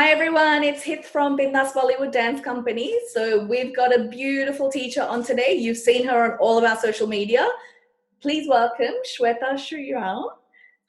Hi everyone, it's Hit from Bindaas Bollywood Dance Company. So we've got a beautiful teacher on today. You've seen her on all of our social media. Please welcome Sweta Sriram.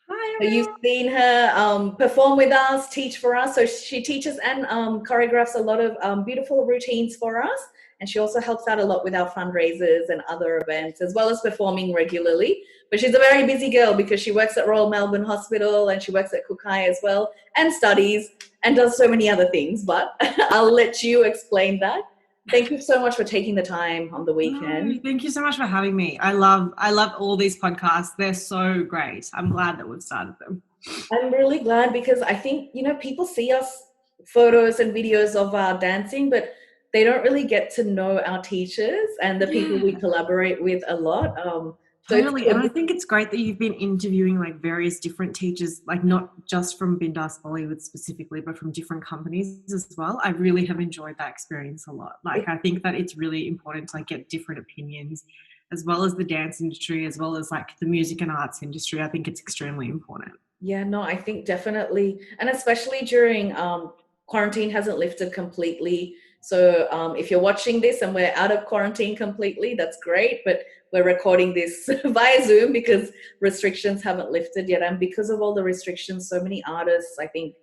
Hi So you've everyone. seen her perform with us, teach for us. So she teaches and choreographs a lot of beautiful routines for us. And she also helps out a lot with our fundraisers and other events, as well as performing regularly. But she's a very busy girl because she works at Royal Melbourne Hospital and she works at Kukai as well and studies and does so many other things. But I'll let you explain that. Thank you so much for taking the time on the No, weekend. thank you so much for having me. I love all these podcasts. They're so great. I'm glad that we've started them. I'm really glad because I think, people see us photos and videos of our dancing, but they don't really get to know our teachers and the people we Yeah, collaborate with a lot. So it's totally. And I good. think it's great that you've been interviewing like various different teachers, like not just from Bindaas Bollywood specifically, but from different companies as well. I really have enjoyed that experience a lot. Like I think that it's really important to like get different opinions as well as the dance industry, as well as like the music and arts industry. I think it's extremely important. Yeah, no, I think definitely. And especially during quarantine hasn't lifted completely. So if you're watching this and we're out of quarantine completely, that's great. But we're recording this via Zoom because restrictions haven't lifted yet. And because of all the restrictions, so many artists, I think,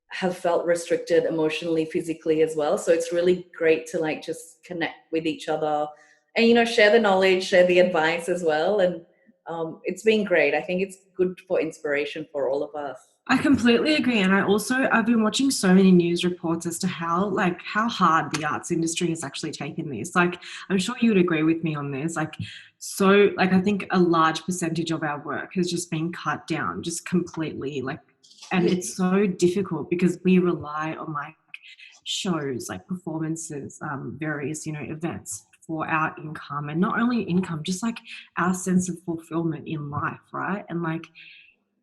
have felt restricted emotionally, physically as well. So it's really great to like just connect with each other and share the knowledge, share the advice as well. And it's been great. I think it's good for inspiration for all of us. I completely agree. And I've been watching so many news reports as to how hard the arts industry has actually taken this. Like, I'm sure you would agree with me on this. I think a large percentage of our work has just been cut down, just completely. And Yeah. it's so difficult because we rely on like shows, like performances, various, events for our income, and not only income, just like our sense of fulfillment in life, right? And like,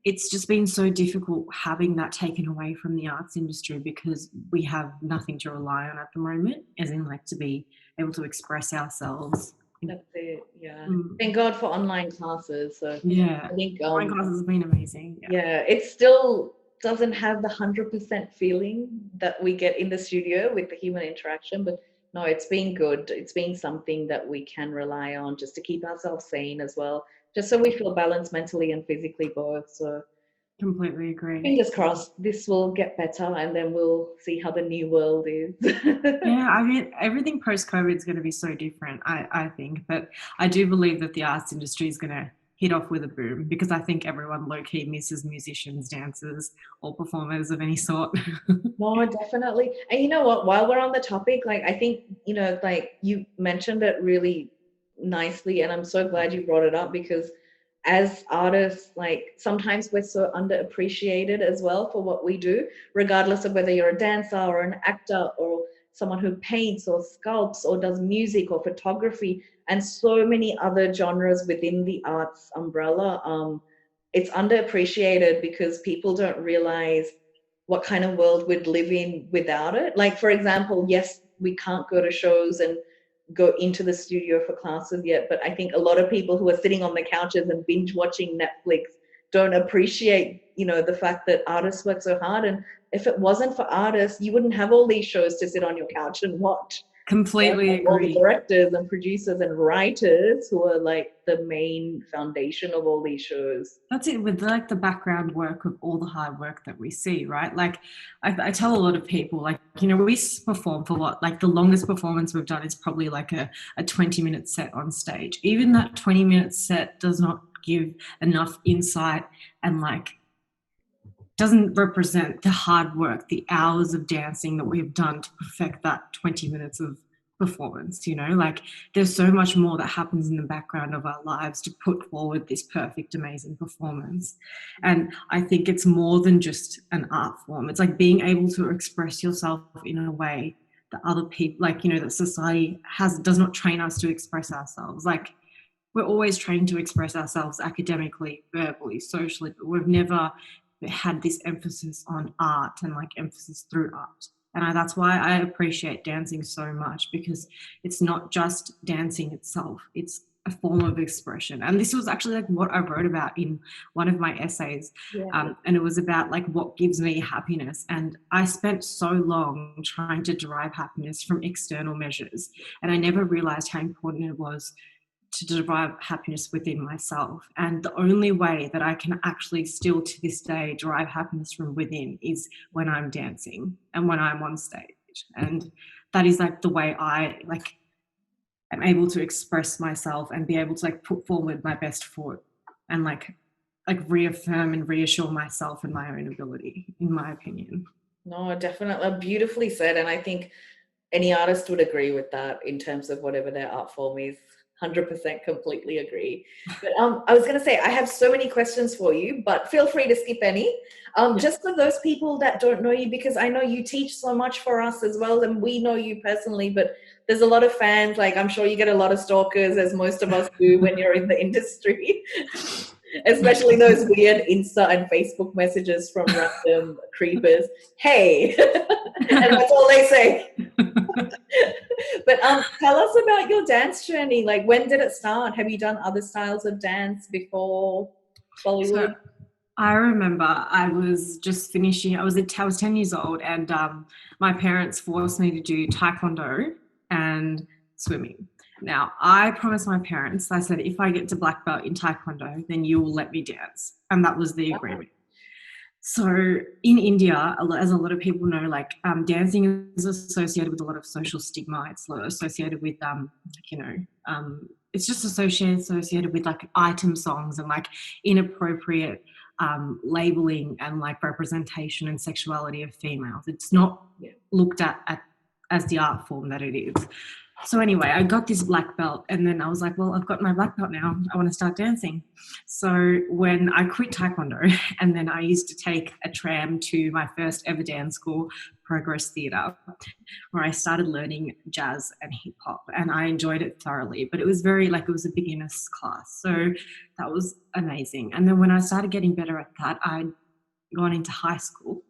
it's just been so difficult having that taken away from the arts industry because we have nothing to rely on at the moment, as in like to be able to express ourselves. That's it. Yeah. Mm. Thank God for online classes. So Yeah, I think online classes have been amazing. Yeah. yeah, it still doesn't have the 100% feeling that we get in the studio with the human interaction, but no, it's been good. It's been something that we can rely on just to keep ourselves sane as well, just so we feel balanced mentally and physically both. So Completely agree. fingers crossed this will get better and then we'll see how the new world is. Yeah, I mean, everything post COVID is going to be so different, I think. But I do believe that the arts industry is going to hit off with a boom because I think everyone low key misses musicians, dancers, or performers of any sort. No, definitely. And you know what? While we're on the topic, like I think, like you mentioned it really nicely, and I'm so glad you brought it up because as artists, like sometimes we're so underappreciated as well for what we do, regardless of whether you're a dancer or an actor or someone who paints or sculpts or does music or photography and so many other genres within the arts umbrella. It's underappreciated because people don't realize what kind of world we'd live in without it. Like, for example, yes, we can't go to shows and go into the studio for classes yet, but I think a lot of people who are sitting on the couches and binge watching Netflix don't appreciate, the fact that artists work so hard. And if it wasn't for artists, you wouldn't have all these shows to sit on your couch and watch. Completely All the agree. directors and producers and writers who are like the main foundation of all these shows. That's it, with like the background work of all the hard work that we see, right? Like I tell a lot of people, like, we perform for what, like the longest performance we've done is probably like a 20-minute set on stage. Even that 20-minute set does not give enough insight and like doesn't represent the hard work, the hours of dancing that we've done to perfect that 20 minutes of performance. Like there's so much more that happens in the background of our lives to put forward this perfect, amazing performance. And I think it's more than just an art form. It's like being able to express yourself in a way that other people, like, that society does not train us to express ourselves. Like, we're always trained to express ourselves academically, verbally, socially, but we've never had this emphasis on art and like emphasis through art. And that's why I appreciate dancing so much, because it's not just dancing itself, it's a form of expression. And this was actually like what I wrote about in one of my essays. Yeah. And it was about like what gives me happiness. And I spent so long trying to derive happiness from external measures. And I never realized how important it was to derive happiness within myself. And the only way that I can actually still to this day derive happiness from within is when I'm dancing and when I'm on stage. And that is like the way I like am able to express myself and be able to like put forward my best foot and like reaffirm and reassure myself and my own ability, in my opinion. No, definitely beautifully said. And I think any artist would agree with that in terms of whatever their art form is. 100% completely agree. But I was going to say, I have so many questions for you, but feel free to skip any. Just for those people that don't know you, because I know you teach so much for us as well, and we know you personally, but there's a lot of fans. Like, I'm sure you get a lot of stalkers, as most of us do when you're in the industry. Especially those weird Insta and Facebook messages from random creepers. Hey, and that's all they say. But tell us about your dance journey. Like, when did it start? Have you done other styles of dance before Bollywood? So I remember I was just finishing, I was 10 years old, and my parents forced me to do taekwondo and swimming. Now, I promised my parents, I said, if I get to black belt in taekwondo, then you will let me dance. And that was the agreement. So in India, as a lot of people know, like dancing is associated with a lot of social stigma. It's associated with, it's just associated with like item songs and like inappropriate labeling and like representation and sexuality of females. It's not looked at as the art form that it is. So anyway, I got this black belt, and then I was like, well, I've got my black belt now. I want to start dancing. So when I quit taekwondo, and then I used to take a tram to my first ever dance school, Progress Theatre, where I started learning jazz and hip hop, and I enjoyed it thoroughly. But it was it was a beginner's class, so that was amazing. And then when I started getting better at that, I'd gone into high school,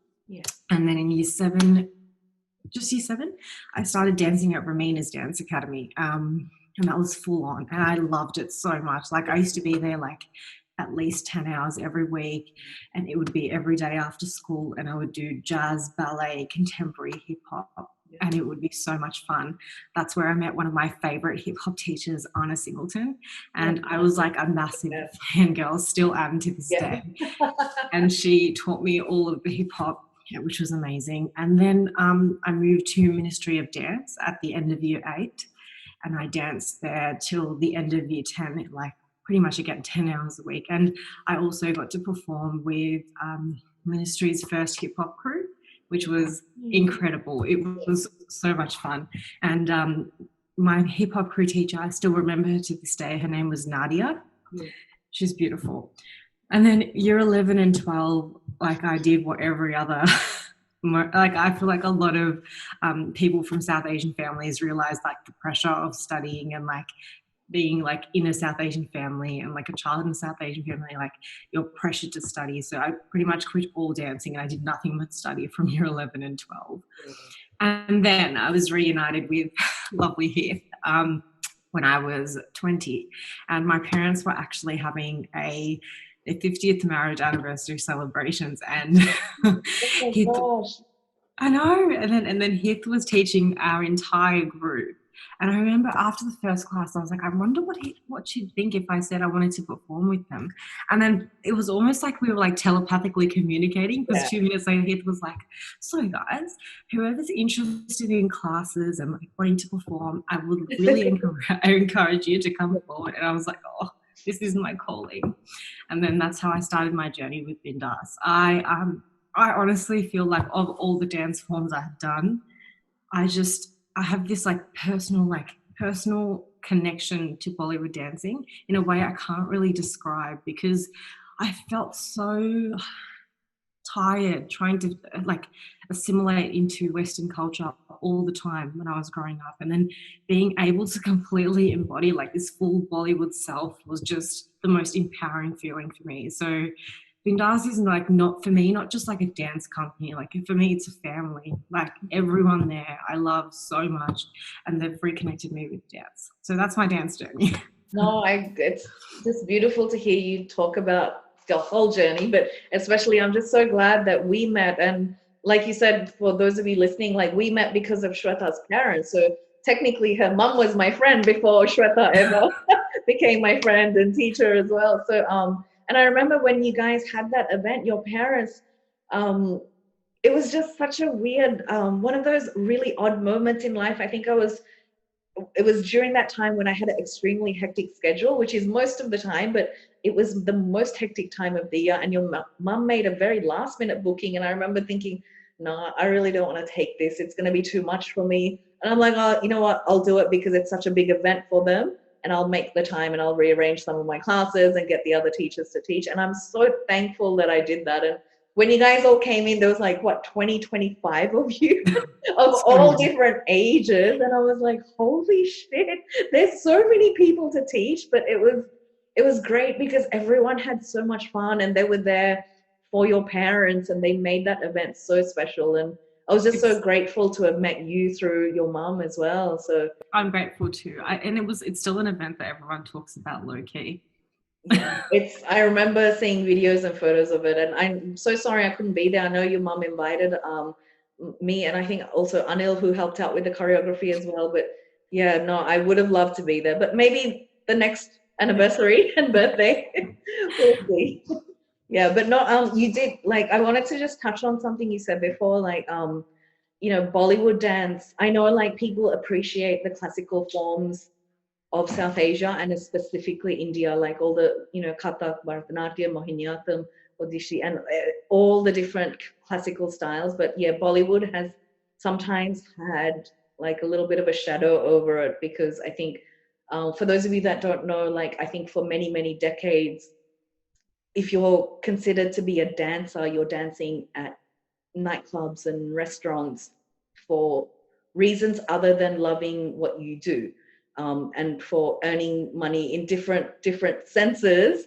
and then in year 7, I started dancing at Ramina's Dance Academy, and that was full on, and I loved it so much. Like, I used to be there like at least 10 hours every week, and it would be every day after school, and I would do jazz, ballet, contemporary hip hop, and it would be so much fun. That's where I met one of my favorite hip hop teachers, Anna Singleton, and I was like a massive fangirl, still am to this day. And she taught me all of the hip hop, which was amazing. And then I moved to Ministry of Dance at the end of year 8, and I danced there till the end of year 10, like pretty much again 10 hours a week. And I also got to perform with Ministry's first hip hop crew, which was incredible. It was so much fun. And my hip hop crew teacher, I still remember her to this day. Her name was Nadia. She's beautiful. And then year 11 and 12, like I did what every other, like I feel like a lot of people from South Asian families realize like the pressure of studying and like being like in a South Asian family and like a child in a South Asian family, like you're pressured to study. So I pretty much quit all dancing and I did nothing but study from year 11 and 12. And then I was reunited with lovely Heath when I was 20. And my parents were actually having their 50th marriage anniversary celebrations, and I know, and then Heath was teaching our entire group. And I remember after the first class, I was like, I wonder what she'd think if I said I wanted to perform with them. And then it was almost like we were like telepathically communicating, because 2 minutes later, Heath was like, so guys, whoever's interested in classes and like wanting to perform, I would really encourage you to come forward. And I was like, oh, this is my calling. And then that's how I started my journey with Bindaas. I honestly feel like of all the dance forms I have done, I have this like personal connection to Bollywood dancing in a way I can't really describe, because I felt so tired trying to like assimilate into Western culture all the time when I was growing up, and then being able to completely embody like this full Bollywood self was just the most empowering feeling for me. So Bindaas is like not just like a dance company. Like for me, it's a family. Like everyone there, I love so much, and they've reconnected me with dance. So that's my dance journey. No, it's just beautiful to hear you talk about your whole journey, but especially I'm just so glad that we met. And like you said, for those of you listening, like we met because of Shweta's parents. So technically her mum was my friend before Shweta ever became my friend and teacher as well. So and I remember when you guys had that event, your parents, um it was just such a weird one of those really odd moments in life. I think it was during that time when I had an extremely hectic schedule, which is most of the time, but it was the most hectic time of the year. And your mum made a very last minute booking. And I remember thinking, no, I really don't want to take this. It's going to be too much for me. And I'm like, oh, you know what? I'll do it because it's such a big event for them. And I'll make the time and I'll rearrange some of my classes and get the other teachers to teach. And I'm so thankful that I did that. And when you guys all came in, there was like, what, 20, 25 of you? Of all different ages, and I was like, holy shit, there's so many people to teach. But it was great because everyone had so much fun and they were there for your parents and they made that event so special. And I was just so grateful to have met you through your mom as well. So I'm grateful too. And it's still an event that everyone talks about low key. yeah, I remember seeing videos and photos of it, and I'm so sorry I couldn't be there. I know your mom invited me, and I think also Anil, who helped out with the choreography as well. But yeah, no, I would have loved to be there, but maybe the next anniversary and birthday, we'll see. Yeah, but no, you did, like, I wanted to just touch on something you said before, like Bollywood dance. I know, like, people appreciate the classical forms of South Asia and specifically India, like all the, Kathak, Bharatanatyam, Mohiniyattam, Odishi, and all the different classical styles. But yeah, Bollywood has sometimes had like a little bit of a shadow over it because I think, for those of you that don't know, like I think for many, many decades, if you're considered to be a dancer, you're dancing at nightclubs and restaurants for reasons other than loving what you do, and for earning money in different senses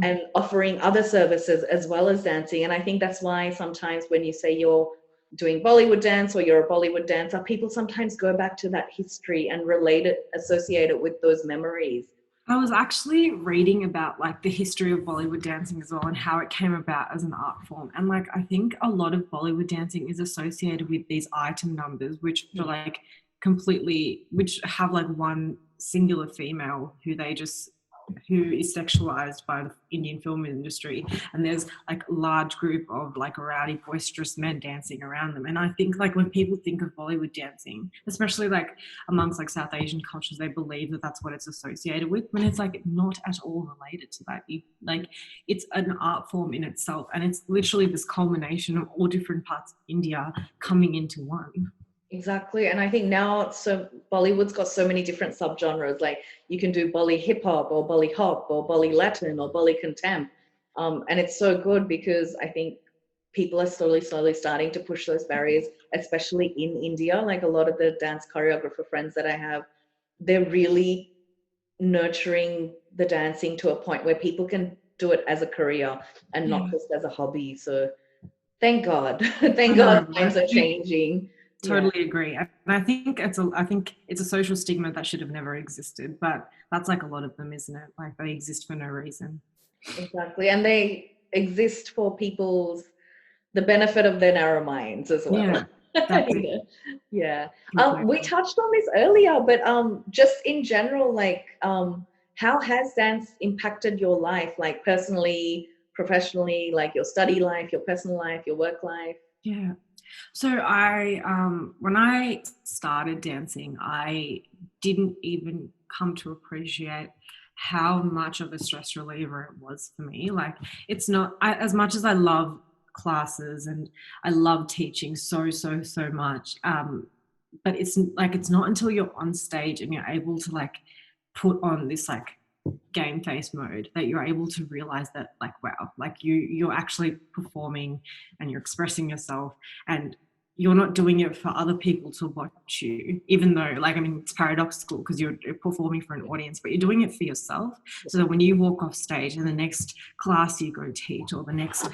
and offering other services as well as dancing. And I think that's why sometimes when you say you're doing Bollywood dance or you're a Bollywood dancer, people sometimes go back to that history and relate it, associate it with those memories. I was actually reading about like the history of Bollywood dancing as well and how it came about as an art form. And like I think a lot of Bollywood dancing is associated with these item numbers, which are like which have like one singular female who is sexualized by the Indian film industry, and there's like a large group of like rowdy, boisterous men dancing around them. And I think like when people think of Bollywood dancing, especially like amongst like South Asian cultures, they believe that that's what it's associated with, when it's like not at all related to that. Like it's an art form in itself, and it's literally this culmination of all different parts of India coming into one. Exactly. And I think now, so Bollywood's got so many different subgenres. Like you can do Bolly hip hop or Bolly hop or Bolly Latin or Bolly contempt. And it's so good because I think people are slowly starting to push those barriers, especially in India. Like a lot of the dance choreographer friends that I have, they're really nurturing the dancing to a point where people can do it as a career and not just as a hobby. So thank God. Thank God times are changing. Totally agree. And I think it's a social stigma that should have never existed, but that's like a lot of them, isn't it? Like they exist for no reason. Exactly. And they exist for the benefit of their narrow minds as well. Yeah. That's it. Yeah. We touched on this earlier, but just in general, like how has dance impacted your life, like personally, professionally, like your study life, your personal life, your work life? Yeah. So when I started dancing, I didn't even come to appreciate how much of a stress reliever it was for me. Like it's not as much as I love classes and I love teaching so much. But it's not until you're on stage and you're able to like put on this like game face mode that you're able to realize that like wow, like you're actually performing and you're expressing yourself, and you're not doing it for other people to watch you, even though like I mean it's paradoxical because you're performing for an audience, but you're doing it for yourself, so that when you walk off stage and the next class you go teach or the next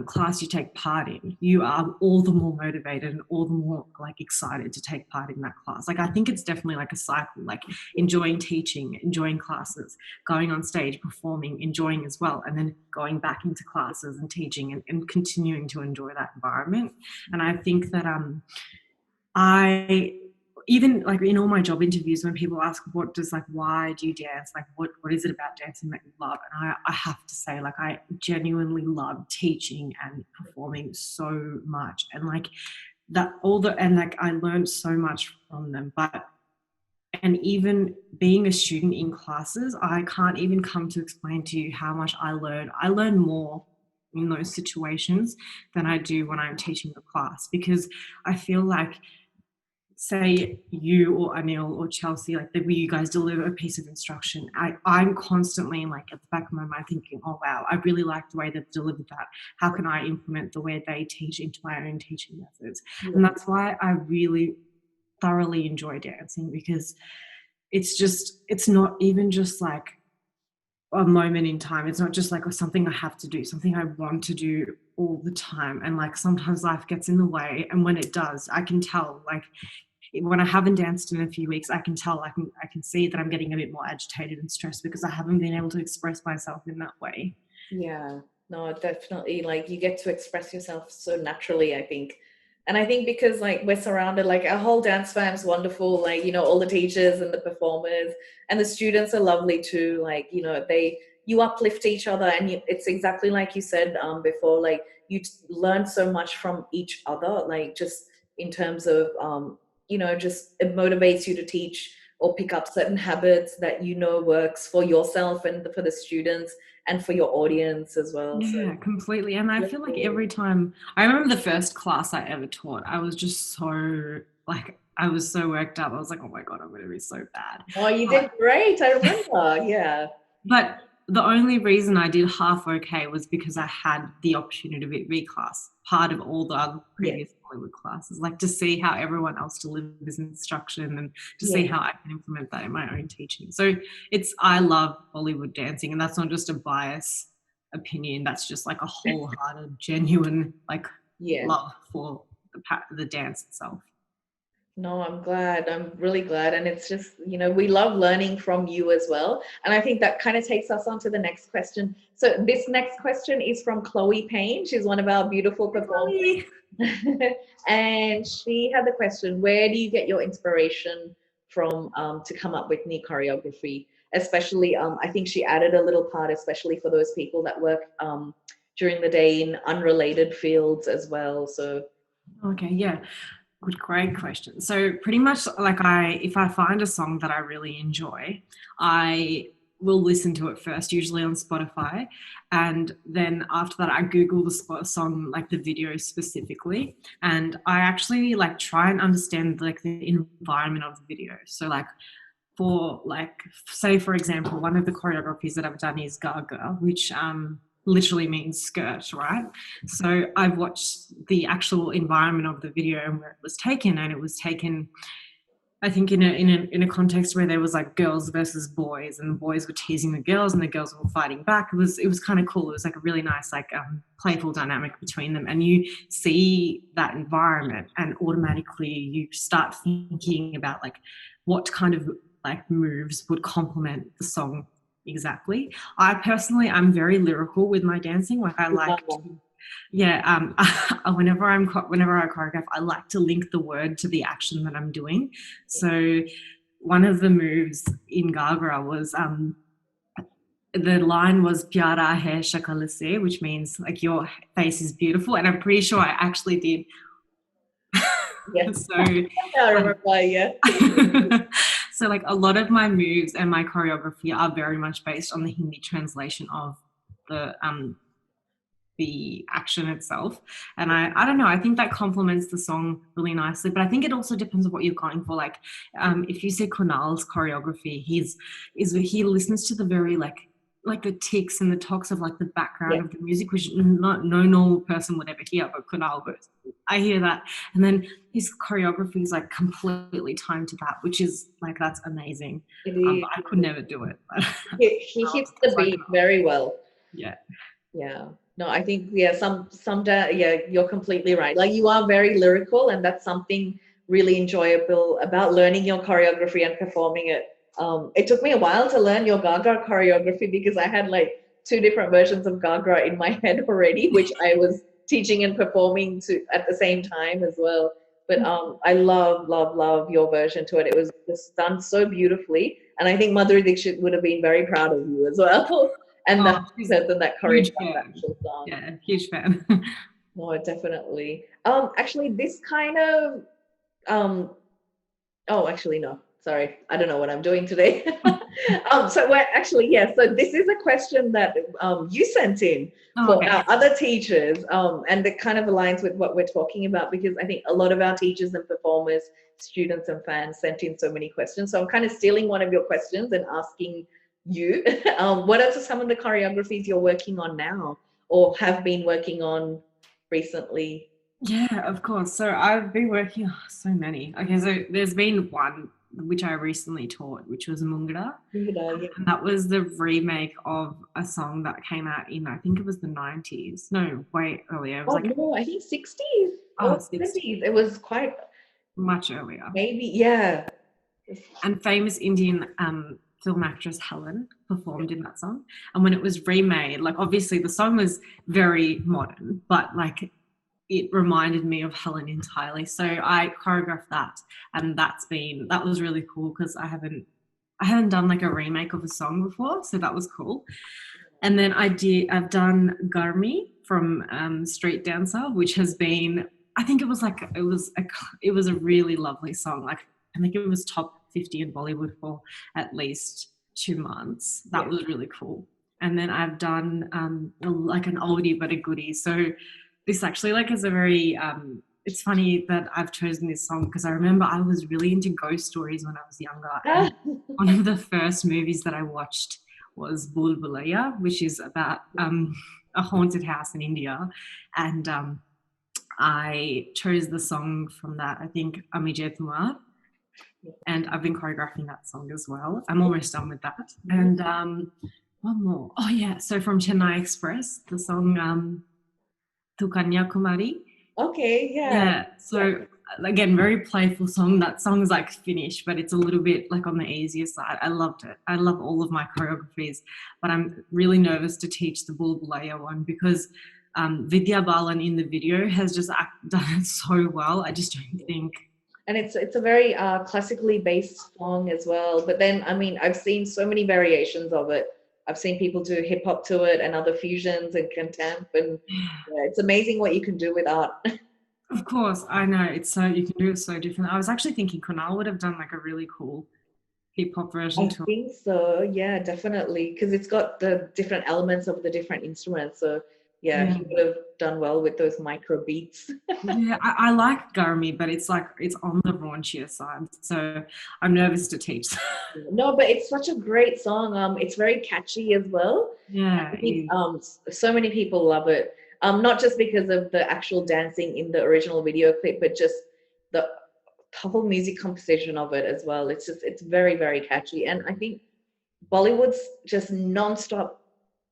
class you take part in, you are all the more motivated and all the more like excited to take part in that class. Like I think it's definitely like a cycle, like enjoying teaching, enjoying classes, going on stage, performing, enjoying as well, and then going back into classes and teaching and continuing to enjoy that environment. And I think that I even like in all my job interviews when people ask why do you dance, like what is it about dancing that you love, and I have to say like I genuinely love teaching and performing so much, and like that all the and like I learned so much from them. But and even being a student in classes, I can't even come to explain to you how much I learn more in those situations than I do when I'm teaching the class, because I feel like say you or Anil or Chelsea, like that you guys deliver a piece of instruction, I'm constantly like at the back of my mind thinking, oh wow, I really like the way they've delivered that. How can I implement the way they teach into my own teaching methods? Yeah. And that's why I really thoroughly enjoy dancing, because it's not even just like a moment in time. It's not just like something I have to do, something I want to do all the time. And like sometimes life gets in the way, and when it does, I can tell like when I haven't danced in a few weeks, I can tell, I can see that I'm getting a bit more agitated and stressed because I haven't been able to express myself in that way. Yeah, no, definitely. Like you get to express yourself so naturally, I think. And I think because like we're surrounded, like our whole dance fam's wonderful, like, all the teachers and the performers and the students are lovely too. Like, you uplift each other, and it's exactly like you said before, like learn so much from each other, like just in terms of, just it motivates you to teach or pick up certain habits that works for yourself and for the students and for your audience as well. So Yeah, completely. And I feel like every time I remember the first class I ever taught, I was just so like I was so worked up. I was like, oh my God, I'm gonna be so bad. oh, you But did great. I remember. Yeah. But the only reason I did half okay was because I had the opportunity to be class, part of all the other Yeah. previous Bollywood classes, like to see how everyone else delivers instruction and to see Yeah. how I can implement that in my own teaching. So I love Bollywood dancing, and that's not just a bias opinion. That's just like a wholehearted, genuine like Yeah. love for the dance itself. No, I'm glad. I'm really glad. And it's just, we love learning from you as well. And I think that kind of takes us on to the next question. So this next question is from Chloe Payne. She's one of our beautiful performers. And she had the question, where do you get your inspiration from to come up with new choreography? Especially, I think she added a little part, especially for those people that work during the day in unrelated fields as well. So, Okay, yeah. Great question. So pretty much like if I find a song that I really enjoy, I will listen to it first, usually on Spotify. And then after that, I Google the song, like the video specifically. And I actually like try and understand like the environment of the video. So like for like, say for example, one of the choreographies that I've done is Gaga, which literally means skirt, right? So I've watched the actual environment of the video and where it was taken, and it was taken, I think, in a context where there was like girls versus boys, and the boys were teasing the girls and the girls were fighting back. It was kind of cool. It was like a really nice like playful dynamic between them, and you see that environment, and automatically you start thinking about like what kind of like moves would complement the song exactly. I personally, I'm very lyrical with my dancing. Like I like to, yeah, whenever I choreograph, I like to link the word to the action that I'm doing. So one of the moves in Gagra was the line was "Pyara hai shakal se," which means like your face is beautiful, and I'm pretty sure I actually did. yeah. So I remember, yeah. so like a lot of my moves and my choreography are very much based on the Hindi translation of the action itself. And I don't know, I think that complements the song really nicely, but I think it also depends on what you're going for. Like if you see Kunal's choreography, he listens to the very like the ticks and the talks of like the background of the music, which no normal person would ever hear, but Kunal, but I hear that. And then his choreography is like completely timed to that, which is like, that's amazing. But I could never do it. He hits the beat very well. Yeah. Yeah. No, I think yeah, yeah, you're completely right. Like you are very lyrical, and that's something really enjoyable about learning your choreography and performing it. It took me a while to learn your Gaga choreography because I had like two different versions of Gaga in my head already, which I was teaching and performing to at the same time as well. But I love, love, love your version to it. It was just done so beautifully, and I think Madhuri Dixit would have been very proud of you as well. And the Oh, she's person that a huge choreographed the fan. actual song. Yeah, huge fan. No, definitely. Actually, this kind of um. Oh, actually, no. Sorry, I don't know what I'm doing today. So we're actually yes. So this is a question that you sent in Oh, for okay. our other teachers, and it kind of aligns with what we're talking about because I think a lot of our teachers and performers, students and fans sent in so many questions. So I'm kind of stealing one of your questions and asking you, what are some of the choreographies you're working on now or have been working on recently? Yeah, of course. So I've been working on so many. Okay, so there's been one which I recently taught, which was Mungra. Yeah. And that was the remake of a song that came out in, I think it was the 90s. No, way earlier. It was Oh like, no, I think 60s oh, or 60, 70s. It was quite much earlier. maybe, yeah. And famous Indian film actress Helen performed in that song. And when it was remade, like obviously the song was very modern, but like it reminded me of Helen entirely. So I choreographed that, and that was really cool because I haven't done like a remake of a song before, so that was cool. And then I've done Garmi from Street Dancer, which has been, I think it was a really lovely song. Like I think it was top 50 in Bollywood for at least 2 months. That Yeah. was really cool. And then I've done like an oldie but a goodie. So this actually like is a very it's funny that I've chosen this song because I remember I was really into ghost stories when I was younger, and Ah, one of the first movies that I watched was Bulbulaya, which is about a haunted house in India, and I chose the song from that. I think Amijay Tumar, and I've been choreographing that song as well. I'm almost done with that, and one more. Oh yeah, so from Chennai Express, the song Tu Kanyakumari. okay, yeah. Yeah, Yeah. so again, very playful song. That song is like finished, but it's a little bit like on the easier side. I loved it. I love all of my choreographies, but I'm really nervous to teach the Bulbulaya one because Vidya Balan in the video has just done it so well. I just don't think. And it's a very classically based song as well. But then I mean I've seen so many variations of it. I've seen people do hip hop to it and other fusions and contemp and yeah, it's amazing what you can do with art. Of course, I know it's so you can do it so different. I was actually thinking Kunal would have done like a really cool hip hop version I to it. think so. Yeah, definitely. Because it's got the different elements of the different instruments. So yeah, Yeah. he would have done well with those micro beats. Yeah, I like Garmi, but it's like it's on the raunchier side. So I'm nervous to teach. No, but it's such a great song. It's very catchy as well. Yeah, I think so many people love it. Not just because of the actual dancing in the original video clip, but just the whole music composition of it as well. It's very, very catchy. And I think Bollywood's just non-stop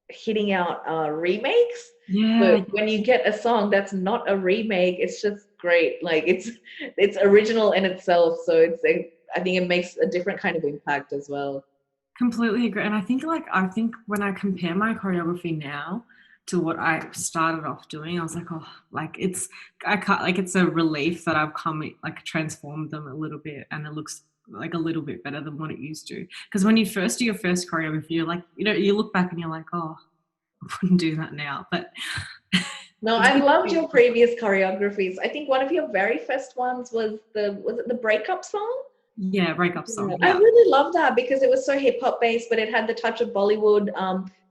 hitting out remakes. yeah, But when you get a song that's not a remake, it's just great. Like it's original in itself. So I think it makes a different kind of impact as well. completely agree. And I think when I compare my choreography now to what I started off doing, I was like, oh, like I can't like it's a relief that I've come like transformed them a little bit, and it looks like a little bit better than what it used to. Because when you first do your first choreography, you're like, you look back and you're like, oh, I wouldn't do that now. But No, it's I good to loved be. your previous choreographies. I think one of your very first ones was it the breakup song? Yeah, breakup Yeah, song. I Yeah. really loved that because it was so hip hop based, but it had the touch of Bollywood,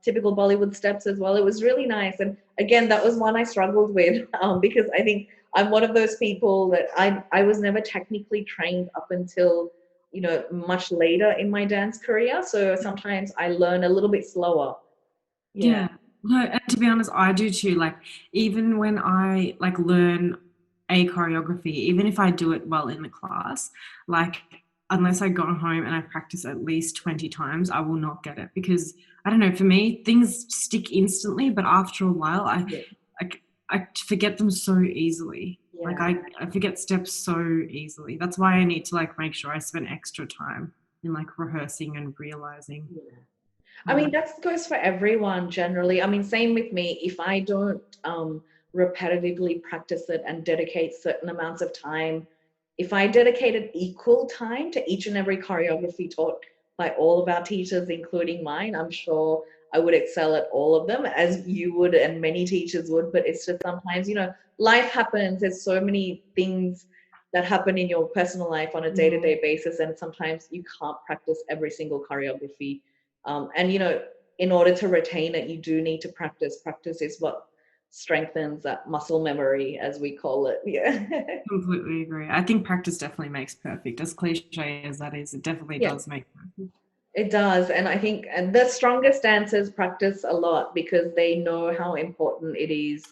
typical Bollywood steps as well. It was really nice. And again, that was one I struggled with because I think I'm one of those people that I was never technically trained up until, much later in my dance career. So sometimes I learn a little bit slower. Yeah. Yeah. No, and to be honest, I do too. Like, even when I learn a choreography, even if I do it well in the class, like unless I go home and I practice at least 20 times, I will not get it, because I don't know, for me, things stick instantly, but after a while, Yeah. I forget them so easily. Like Yeah. I forget steps so easily. That's why I need to like make sure I spend extra time in like rehearsing and realizing. Yeah. I Yeah. mean, that goes for everyone generally. I mean, same with me. If I don't repetitively practice it and dedicate certain amounts of time, if I dedicated equal time to each and every choreography taught by all of our teachers, including mine, I'm sure I would excel at all of them, as you would and many teachers would. But it's just sometimes, life happens. There's so many things that happen in your personal life on a day-to-day basis, and sometimes you can't practice every single choreography, and in order to retain it, you do need to practice. Practice is what strengthens that muscle memory, as we call it. Yeah. Completely agree. I think practice definitely makes perfect. As cliche as that is, it definitely Yeah, does make perfect. it does. And I think the strongest dancers practice a lot because they know how important it is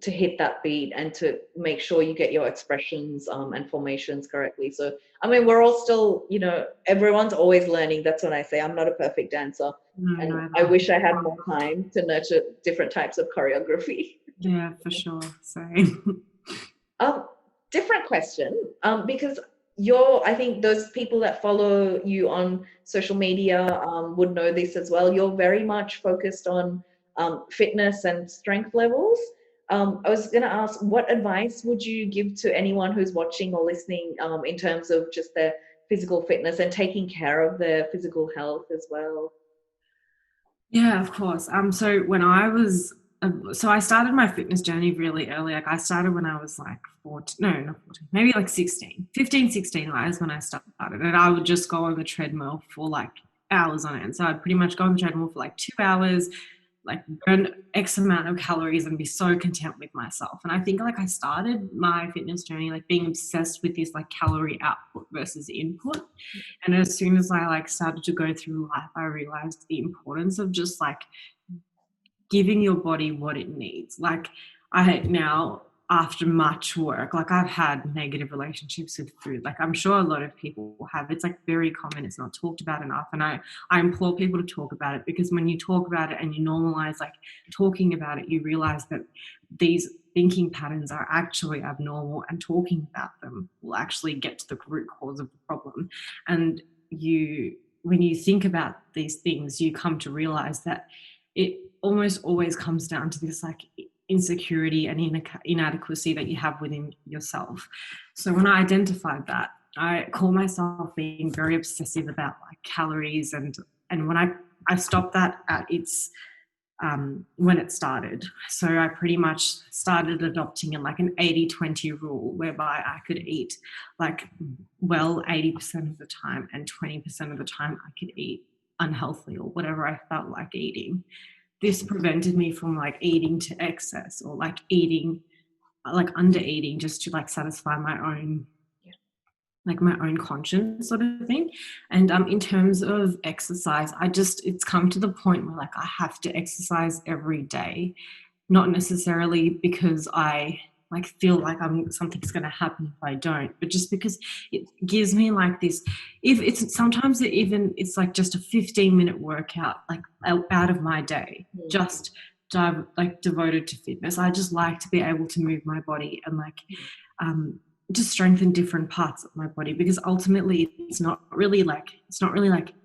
to hit that beat and to make sure you get your expressions and formations correctly. So, I mean, we're all still, everyone's always learning. That's what I say. I'm not a perfect dancer. No, And no, I wish I had more time to nurture different types of choreography. yeah, for sure. Same. Um, Different question. Because I think those people that follow you on social media would know this as well. You're very much focused on fitness and strength levels. I was going to ask, what advice would you give to anyone who's watching or listening in terms of just their physical fitness and taking care of their physical health as well? Yeah, of course. So I started my fitness journey really early. Like I started when I was like 14, no, not 14, maybe like 16, 15, 16 was when I started. And I would just go on the treadmill for like hours on end. So I'd pretty much go on the treadmill for like 2 hours, like burn X amount of calories and be so content with myself. And I think like I started my fitness journey like being obsessed with this like calorie output versus input. And as soon as I like started to go through life, I realized the importance of just like giving your body what it needs. Like I now, after much work, like I've had negative relationships with food. Like I'm sure a lot of people have. It's like very common. It's not talked about enough. And I implore people to talk about it, because when you talk about it and you normalize like talking about it, you realize that these thinking patterns are actually abnormal, and talking about them will actually get to the root cause of the problem. And when you think about these things, you come to realize that it almost always comes down to this like insecurity and inadequacy that you have within yourself. So when I identified that, I call myself being very obsessive about like calories, and when I stopped that at its when it started. So I pretty much started adopting like an 80-20 rule, whereby I could eat like 80% of the time, and 20% of the time I could eat unhealthy or whatever I felt like eating. This prevented me from like eating to excess, or like eating like under eating just to like satisfy my own conscience sort of thing. And in terms of exercise, it's come to the point where like I have to exercise every day, not necessarily because I like feel like something's going to happen if I don't, but just because it gives me like this. If it's sometimes it's like just a 15-minute workout, like out of my day, just like devoted to fitness. I just like to be able to move my body and like just strengthen different parts of my body, because ultimately it's not really like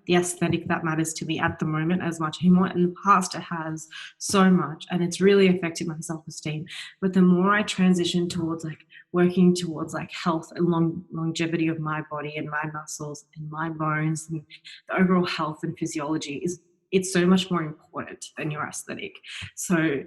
the aesthetic that matters to me at the moment as much anymore. In the past it has so much, and it's really affected my self-esteem. But the more I transition towards like working towards like health and longevity of my body and my muscles and my bones, and the overall health and physiology, it's so much more important than your aesthetic. So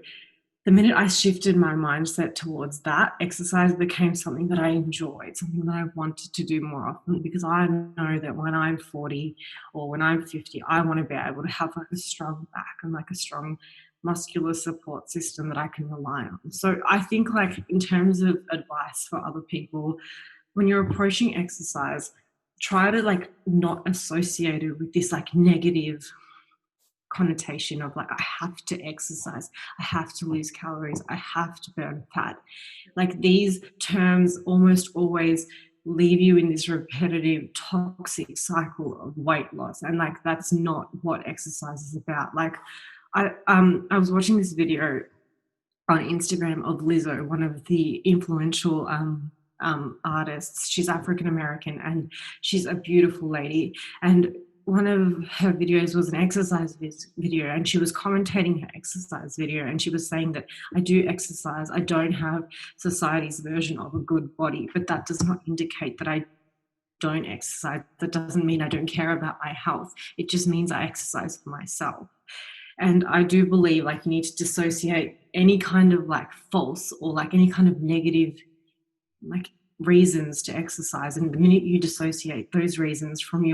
the minute I shifted my mindset towards that, exercise became something that I enjoyed, something that I wanted to do more often, because I know that when I'm 40 or when I'm 50, I want to be able to have like a strong back and like a strong muscular support system that I can rely on. So I think like in terms of advice for other people, when you're approaching exercise, try to like not associate it with this like negative connotation of like I have to exercise, I have to lose calories, I have to burn fat. Like these terms almost always leave you in this repetitive toxic cycle of weight loss, and like that's not what exercise is about. Like I was watching this video on Instagram of Lizzo, one of the influential artists. She's African American and she's a beautiful lady. And one of her videos was an exercise video, and she was commentating her exercise video, and she was saying that I do exercise. I don't have society's version of a good body, but that does not indicate that I don't exercise. That doesn't mean I don't care about my health. It just means I exercise for myself. And I do believe like you need to dissociate any kind of like false or like any kind of negative like reasons to exercise. And the minute you dissociate those reasons from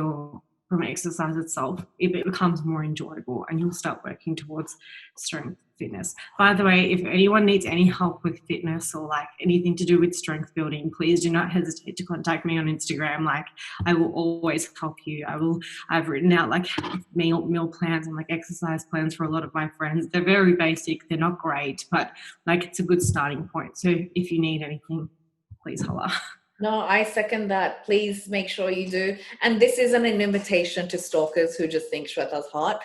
exercise itself, it becomes more enjoyable and you'll start working towards strength fitness. By the way, if anyone needs any help with fitness or like anything to do with strength building, please do not hesitate to contact me on Instagram. Like I will always help you. I've written out like meal plans and like exercise plans for a lot of my friends. They're very basic, they're not great, but like it's a good starting point. So if you need anything, please holla. No, I second that. Please make sure you do. And this isn't an invitation to stalkers who just think Shweta's hot.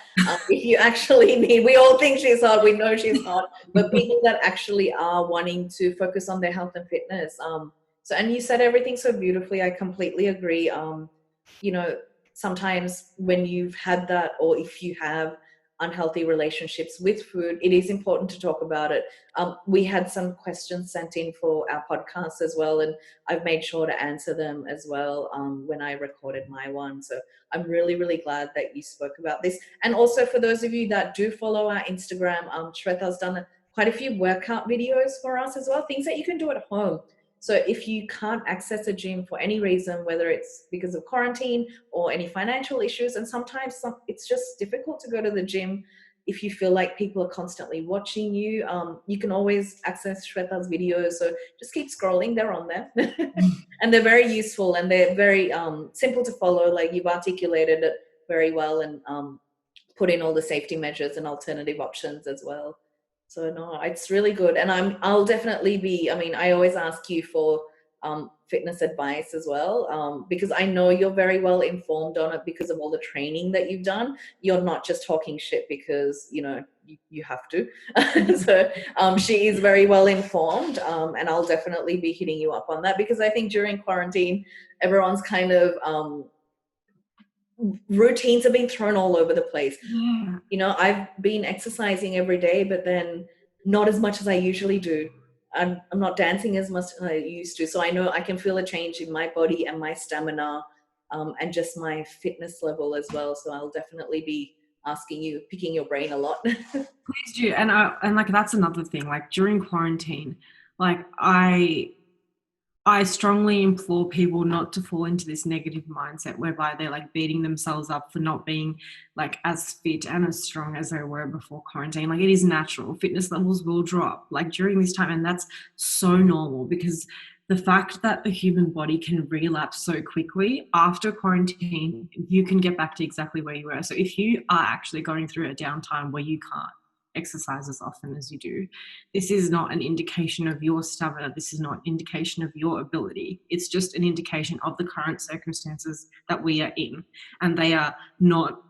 If you actually need, we all think she's hot, we know she's hot, but people that actually are wanting to focus on their health and fitness. So, and you said everything so beautifully. I completely agree. You know, sometimes when you've had that, or if you have unhealthy relationships with food, it is important to talk about it. We had some questions sent in for our podcast as well, and I've made sure to answer them as well when I recorded my one. So I'm really, really glad that you spoke about this. And also for those of you that do follow our Instagram, Shweta's done quite a few workout videos for us as well, things that you can do at home. So if you can't access a gym for any reason, whether it's because of quarantine or any financial issues, and sometimes it's just difficult to go to the gym if you feel like people are constantly watching you, you can always access Shweta's videos. So just keep scrolling, they're on there. And they're very useful and they're very simple to follow. Like you've articulated it very well and put in all the safety measures and alternative options as well. So no, it's really good. And I'll definitely be, I mean, I always ask you for fitness advice as well, because I know you're very well informed on it because of all the training that you've done. You're not just talking shit because, you know, you have to. So she is very well informed, and I'll definitely be hitting you up on that because I think during quarantine, everyone's kind of routines have been thrown all over the place. Yeah. You know, I've been exercising every day, but then not as much as I usually do. I'm not dancing as much as I used to. So I know I can feel a change in my body and my stamina, and just my fitness level as well. So I'll definitely be asking you, picking your brain a lot. Please do. And like that's another thing. Like during quarantine, like I strongly implore people not to fall into this negative mindset whereby they're like beating themselves up for not being like as fit and as strong as they were before quarantine. Like it is natural. Fitness levels will drop like during this time. And that's so normal because the fact that the human body can relapse so quickly after quarantine, you can get back to exactly where you were. So if you are actually going through a downtime where you can't exercise as often as you do, this is not an indication of your stamina. This is not an indication of your ability. It's just an indication of the current circumstances that we are in. And they are not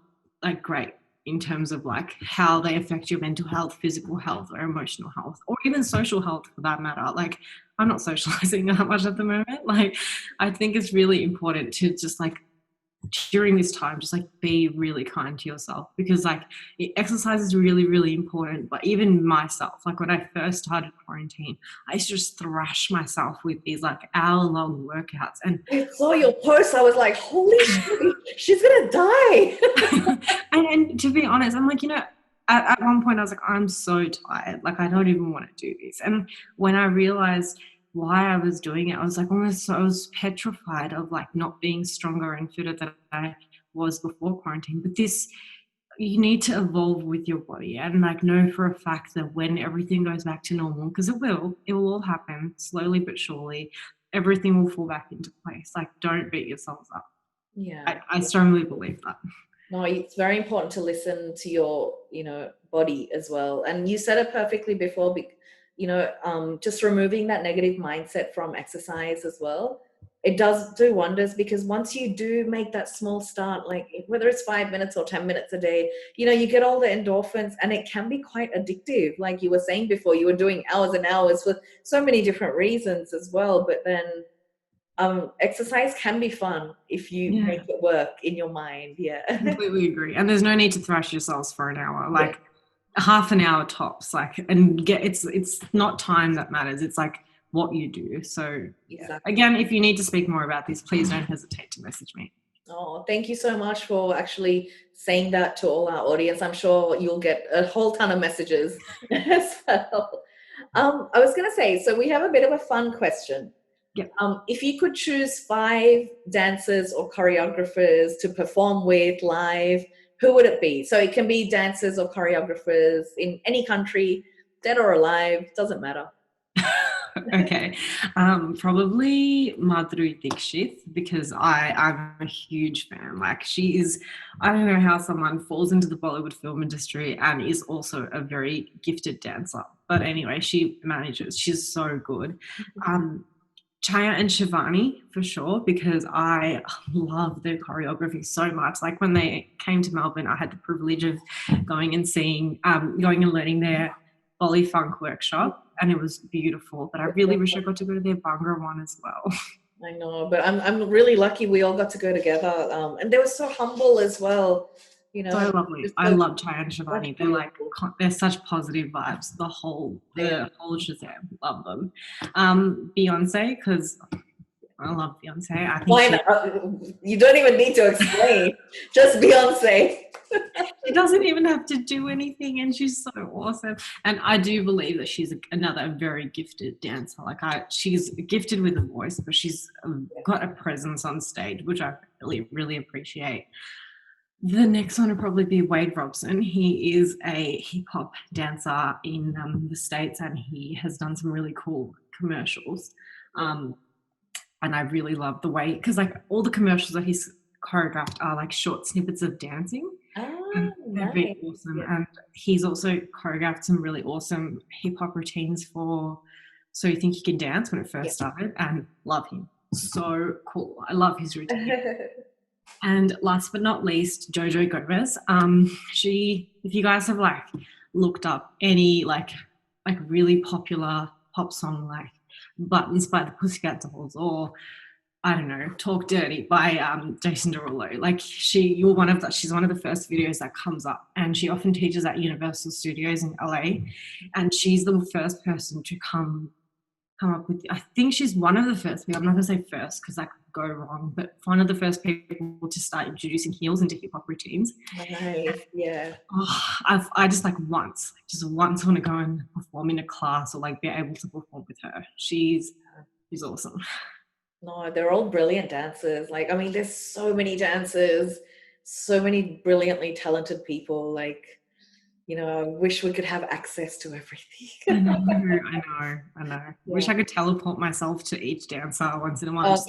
like great in terms of like how they affect your mental health, physical health, or emotional health, or even social health for that matter. Like I'm not socializing that much at the moment. Like I think it's really important to just like during this time just like be really kind to yourself because like exercise is really, really important. But even myself, like when I first started quarantine, I used to just thrash myself with these like hour-long workouts. And I saw your post, I was like, holy shit, she's gonna die. and to be honest, I'm like, you know, at one point I was like, I'm so tired, like I don't even want to do this. And when I realized why I was doing it, I was like almost, I was petrified of like not being stronger and fitter than I was before quarantine. But this, you need to evolve with your body and like know for a fact that when everything goes back to normal, because it will all happen slowly but surely, everything will fall back into place. Like don't beat yourselves up. Yeah. I strongly believe that. No, it's very important to listen to your, you know, body as well. And you said it perfectly before, you know, just removing that negative mindset from exercise as well. it does do wonders, because once you do make that small start, like whether it's 5 minutes or 10 minutes a day, you get all the endorphins, and it can be quite addictive. Like you were saying before, you were doing hours and hours for so many different reasons as well. But then exercise can be fun if you Yeah, make it work in your mind. Yeah. completely agree. And there's no need to thrash yourselves for an hour. Yeah. Like half an hour tops. Like, and it's not time that matters. It's like what you do. So yeah. Exactly. Again, if you need to speak more about this, please don't hesitate to message me. Oh, thank you so much for actually saying that to all our audience. I'm sure you'll get a whole ton of messages as well. I was going to say, so we have a bit of a fun question. Yeah. If you could choose 5 dancers or choreographers to perform with live, who would it be? So it can be dancers or choreographers in any country, dead or alive, doesn't matter. Okay. Probably Madhuri Dixit, because I'm a huge fan. Like she is, I don't know how someone falls into the Bollywood film industry and is also a very gifted dancer. But anyway, she manages. She's so good. Chaya and Shivani for sure, because I love their choreography so much. Like when they came to Melbourne, I had the privilege of going and learning their Bolly Funk workshop, and it was beautiful. But I really wish I got to go to their Bhangra one as well. I know, but I'm really lucky we all got to go together, and they were so humble as well. So lovely. I love Chaya and Shivani. They're such positive vibes. The whole Shazam. Love them. Beyonce, because I love Beyonce. I think why not? You don't even need to explain. Just Beyonce. She doesn't even have to do anything, and she's so awesome. And I do believe that she's another very gifted dancer. She's gifted with a voice, but she's got a presence on stage, which I really, really appreciate. The next one would probably be Wade Robson. He is a hip hop dancer in the States, and he has done some really cool commercials. And I really love the way, because like all the commercials that he's choreographed are like short snippets of dancing. And they're very awesome. Yeah. And he's also choreographed some really awesome hip hop routines for So You Think You Can Dance when it first started, and love him. So cool. I love his routine. And last but not least, Jojo Gomez. If you guys have like looked up any like really popular pop song like Buttons by the Pussycat Dolls, or I don't know, Talk Dirty by Jason Derulo. Like she's one of the first videos that comes up, and she often teaches at Universal Studios in LA, and she's the first person to come up with, I think she's one of the first people, I'm not going to say first because that could go wrong, but one of the first people to start introducing heels into hip hop routines. Nice, yeah. I just once want to go and perform in a class, or like be able to perform with her. She's awesome. No, they're all brilliant dancers. Like, I mean, there's so many dancers, so many brilliantly talented people. Like, I wish we could have access to everything. I know. Yeah. Wish I could teleport myself to each dancer once in a while.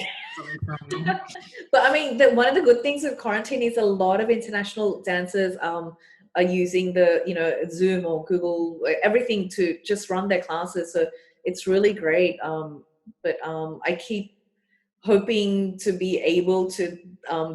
But I mean, one of the good things with quarantine is a lot of international dancers are using the Zoom or Google, everything to just run their classes. So it's really great. But I keep hoping to be able to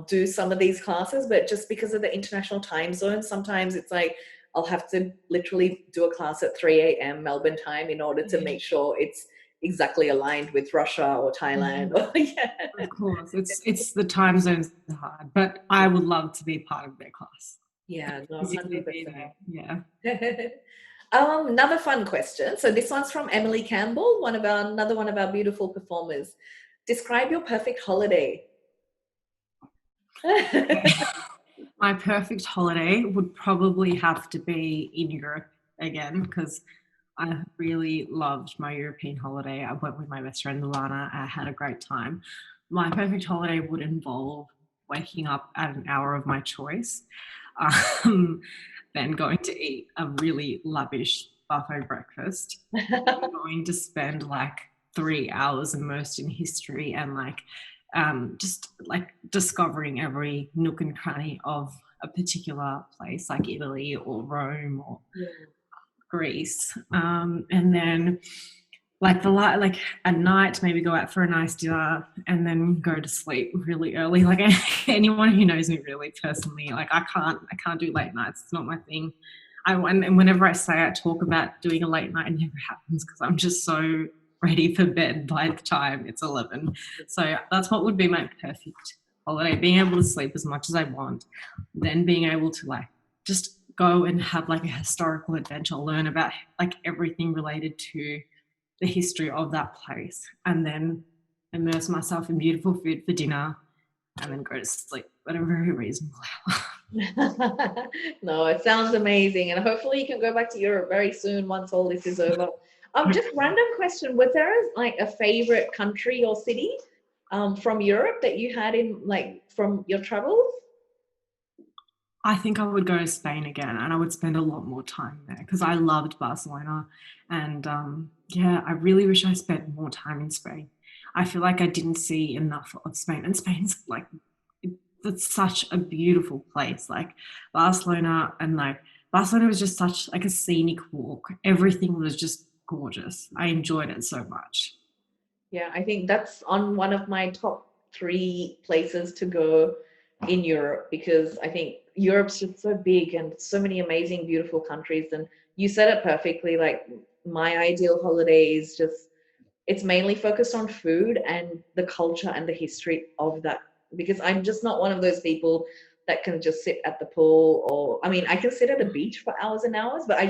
do some of these classes, but just because of the international time zone, sometimes it's like I'll have to literally do a class at 3 a.m. Melbourne time in order to make sure it's exactly aligned with Russia or Thailand. Of course, it's the time zones are hard, but I would love to be part of their class. Yeah, no, 100%. Yeah. Another fun question. So this one's from Emily Campbell, another one of our beautiful performers. Describe your perfect holiday. My perfect holiday would probably have to be in Europe again, because I really loved my European holiday. I went with my best friend Lana. I had a great time. My perfect holiday would involve waking up at an hour of my choice, then going to eat a really lavish buffet breakfast, going to spend like 3 hours immersed in history and just discovering every nook and cranny of a particular place, like Italy or Rome or Greece. And then like like at night, maybe go out for a nice dinner and then go to sleep really early. Like anyone who knows me really personally, like I can't do late nights. It's not my thing. And whenever I say I talk about doing a late night, it never happens because I'm just so ready for bed by the time it's 11. So that's what would be my perfect holiday: being able to sleep as much as I want, then being able to like just go and have like a historical adventure, learn about like everything related to the history of that place, and then immerse myself in beautiful food for dinner and then go to sleep at a very reasonable hour. No, it sounds amazing, and hopefully you can go back to Europe very soon once all this is over. Just random question: was there like a favorite country or city from Europe that you had in like from your travels? I think I would go to Spain again and I would spend a lot more time there because I loved Barcelona. And yeah, I really wish I spent more time in Spain. I feel like I didn't see enough of Spain. And Spain's like, it's such a beautiful place. Like Barcelona, and like Barcelona was just such like a scenic walk. Everything was just gorgeous. I enjoyed it so much. Yeah, I think that's on one of my top three places to go in Europe because I think Europe's just so big and so many amazing, beautiful countries. And you said it perfectly. Like my ideal holiday is just it's mainly focused on food and the culture and the history of that because I'm just not one of those people that can just sit at the pool or I mean I can sit at a beach for hours and hours, but I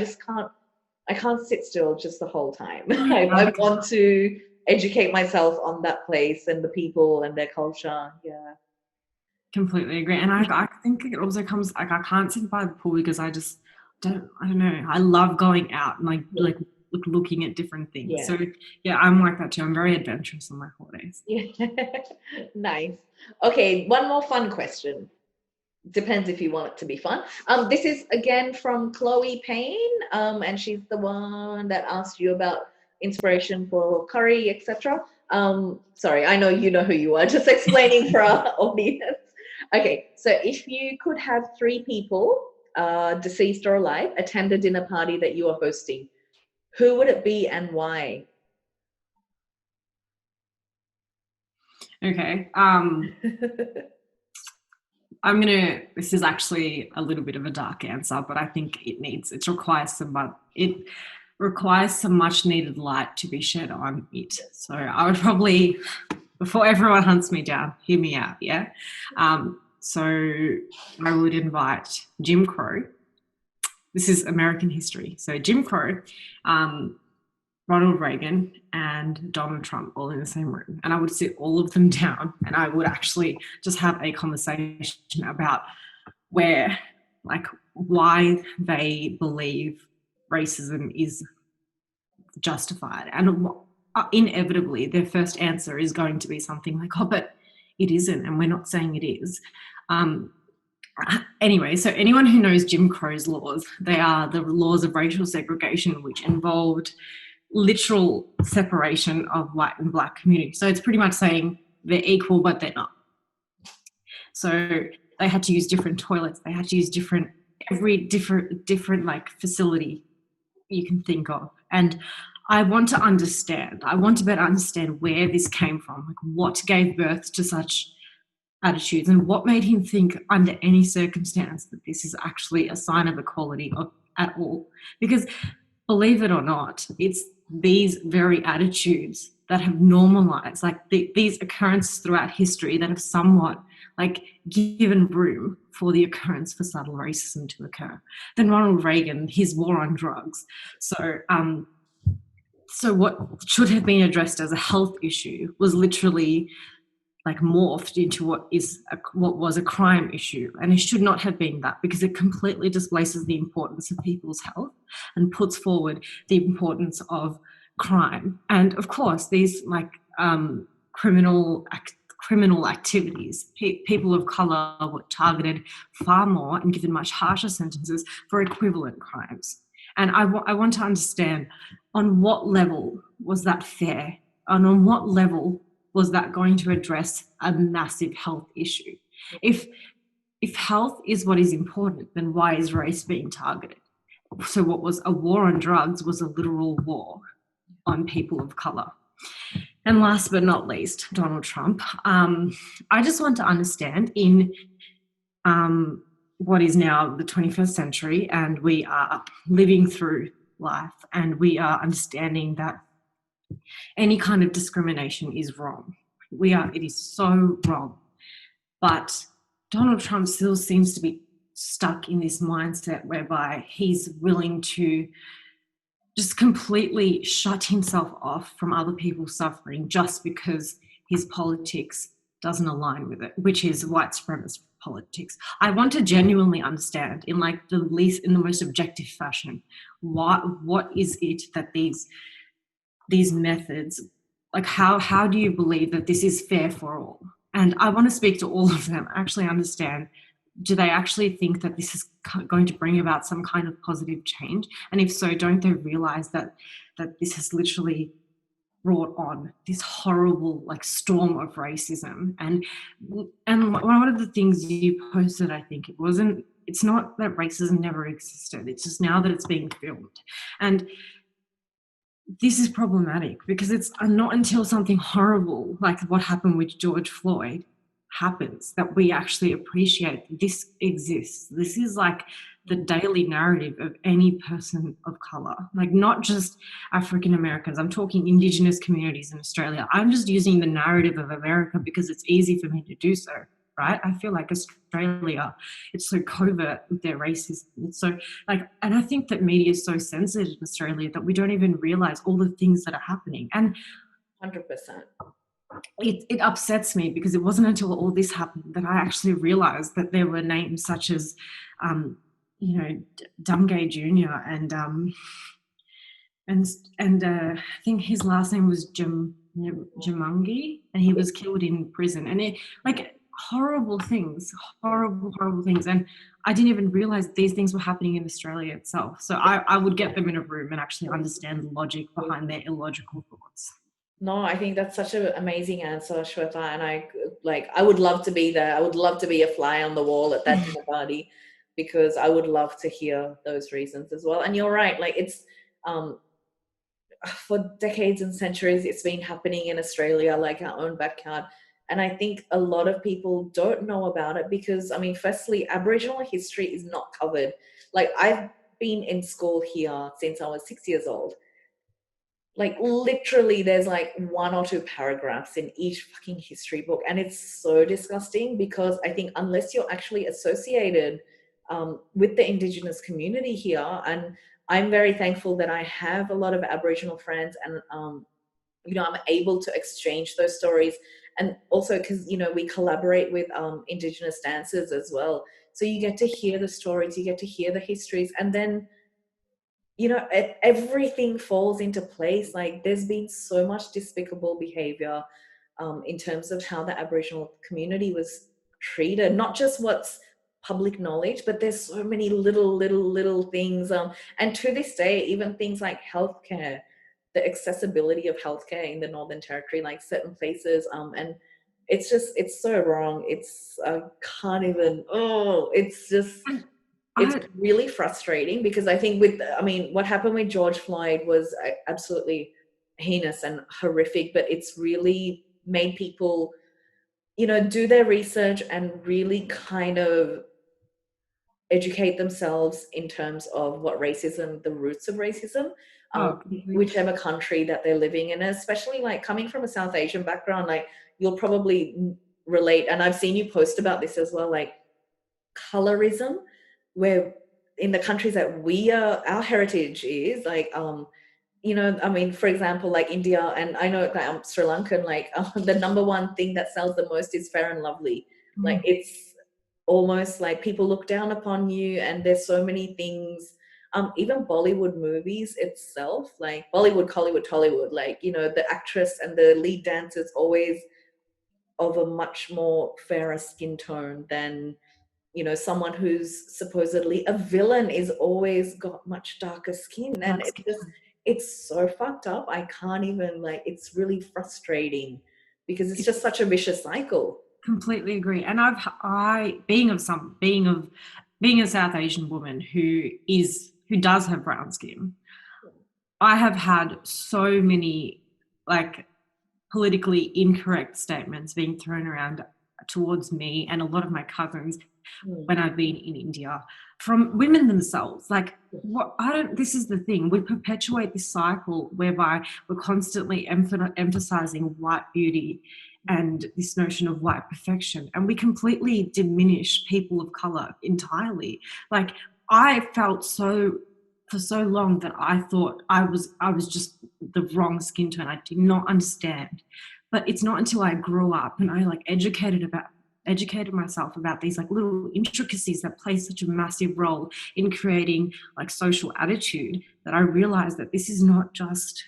can't sit still just the whole time. I want to educate myself on that place and the people and their culture. Yeah. Completely agree. And I think it also comes like I can't sit by the pool because I don't know. I love going out and Yeah. looking at different things. Yeah. So yeah, I'm like that too. I'm very adventurous on my holidays. Yeah. Nice. Okay, one more fun question. Depends if you want it to be fun. This is again from Chloe Payne, and she's the one that asked you about inspiration for curry, etc. Sorry, I know you know who you are. Just explaining for our audience. Okay, so if you could have three people, deceased or alive, attend a dinner party that you are hosting, who would it be and why? Okay. This is actually a little bit of a dark answer, but I think it requires some much needed light to be shed on it. So I would probably, before everyone hunts me down, hear me out, yeah? So I would invite Jim Crow. This is American history. So Jim Crow, Ronald Reagan, and Donald Trump all in the same room. And I would sit all of them down and I would actually just have a conversation about why they believe racism is justified. And inevitably, their first answer is going to be something like, oh, but it isn't. And we're not saying it is. Anyway, so anyone who knows Jim Crow's laws, they are the laws of racial segregation, which involved literal separation of white and black communities. So it's pretty much saying they're equal, but they're not. So they had to use different toilets. They had to use every different like facility you can think of. And I want to better understand where this came from, like what gave birth to such attitudes and what made him think under any circumstance that this is actually a sign of equality at all. Because believe it or not, it's these very attitudes that have normalized, like these occurrences throughout history that have somewhat like given room for the occurrence for subtle racism to occur. Then Ronald Reagan, his war on drugs. So what should have been addressed as a health issue was literally like morphed into what was a crime issue, and it should not have been that because it completely displaces the importance of people's health and puts forward the importance of crime. And of course, these like criminal activities, people of color were targeted far more and given much harsher sentences for equivalent crimes. And I want to understand on what level was that fair, and on what level was that going to address a massive health issue? If health is what is important, then why is race being targeted? So what was a war on drugs was a literal war. on people of color. And last but not least, Donald Trump. I just want to understand in what is now the 21st century, and we are living through life, and we are understanding that any kind of discrimination is wrong. It is so wrong. But Donald Trump still seems to be stuck in this mindset whereby he's willing to just completely shut himself off from other people's suffering just because his politics doesn't align with it, which is white supremacist politics. I want to genuinely understand in like the least, in the most objective fashion, what is it that these methods, like how do you believe that this is fair for all? And I want to speak to all of them, actually understand, do they actually think that this is going to bring about some kind of positive change? And if so, don't they realize that this has literally brought on this horrible like storm of racism? And one of the things you posted, I think it's not that racism never existed, it's just now that it's being filmed. And this is problematic because it's not until something horrible like what happened with George Floyd happens that we actually appreciate this exists. This is like the daily narrative of any person of color, like not just African Americans. I'm talking Indigenous communities in Australia. I'm just using the narrative of America because it's easy for me to do so, right? I feel like Australia, it's so covert with their racism. It's so like, and I think that media is so censored in Australia that we don't even realize all the things that are happening. And 100%. It upsets me because it wasn't until all this happened that I actually realized that there were names such as, Dungay Jr. and I think his last name was Jumangi, and he was killed in prison. And it like horrible things. And I didn't even realize these things were happening in Australia itself. So I would get them in a room and actually understand the logic behind their illogical thoughts. No, I think that's such an amazing answer, Shweta. And I would love to be there. I would love to be a fly on the wall at that dinner party because I would love to hear those reasons as well. And you're right. Like it's, for decades and centuries, it's been happening in Australia, like our own backyard. And I think a lot of people don't know about it because, I mean, firstly, Aboriginal history is not covered. Like I've been in school here since I was 6 years old. Like literally there's like one or two paragraphs in each fucking history book, and it's so disgusting because I think unless you're actually associated with the Indigenous community here, and I'm very thankful that I have a lot of Aboriginal friends, and I'm able to exchange those stories, and also because we collaborate with Indigenous dancers as well, so you get to hear the stories, you get to hear the histories, and then everything falls into place. Like there's been so much despicable behavior in terms of how the Aboriginal community was treated, not just what's public knowledge, but there's so many little things. And to this day, even things like healthcare, the accessibility of healthcare in the Northern Territory, like certain places, and it's so wrong. It's can't even, it's really frustrating because I think what happened with George Floyd was absolutely heinous and horrific, but it's really made people, do their research and really kind of educate themselves in terms of the roots of racism, whichever country that they're living in, especially like coming from a South Asian background, like you'll probably relate. And I've seen you post about this as well, like colorism, where in the countries that our heritage is like, for example, like India, and I know that I'm Sri Lankan, like the number one thing that sells the most is Fair and Lovely. Like it's almost like people look down upon you, and there's so many things. Even Bollywood movies itself, like Bollywood, Hollywood, Tollywood, like the actress and the lead dancer is always of a much more fairer skin tone than someone who's supposedly a villain is always got much darker skin. And it's so fucked up. I can't even, like, it's really frustrating because it's just such a vicious cycle. Completely agree. And being a South Asian woman who does have brown skin, I have had so many like politically incorrect statements being thrown around towards me and a lot of my cousins when I've been in India from women themselves. Like, what I don't, this is the thing, we perpetuate this cycle whereby we're constantly emphasizing white beauty and this notion of white perfection, and we completely diminish people of color entirely. Like, I felt so for so long that I thought I was just the wrong skin tone. I did not understand. But it's not until I grew up and I like educated myself about these like little intricacies that play such a massive role in creating like social attitude that I realized that this is not just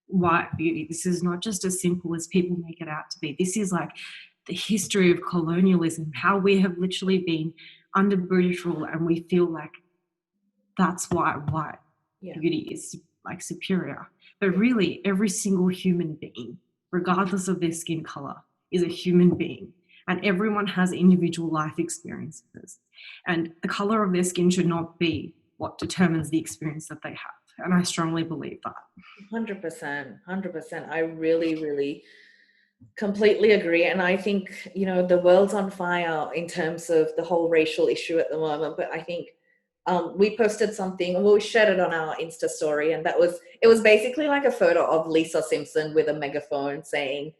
white beauty. This is not just as simple as people make it out to be. This is like the history of colonialism, how we have literally been under British rule, and we feel like that's why white beauty is like superior. But really, every single human being, regardless of their skin color, is a human being. And everyone has individual life experiences. And the color of their skin should not be what determines the experience that they have. And I strongly believe that. 100%, 100%. I really, really completely agree. And I think, you know, the world's on fire in terms of the whole racial issue at the moment. But I think we posted something, well, we shared it on our Insta story, and it was basically like a photo of Lisa Simpson with a megaphone saying,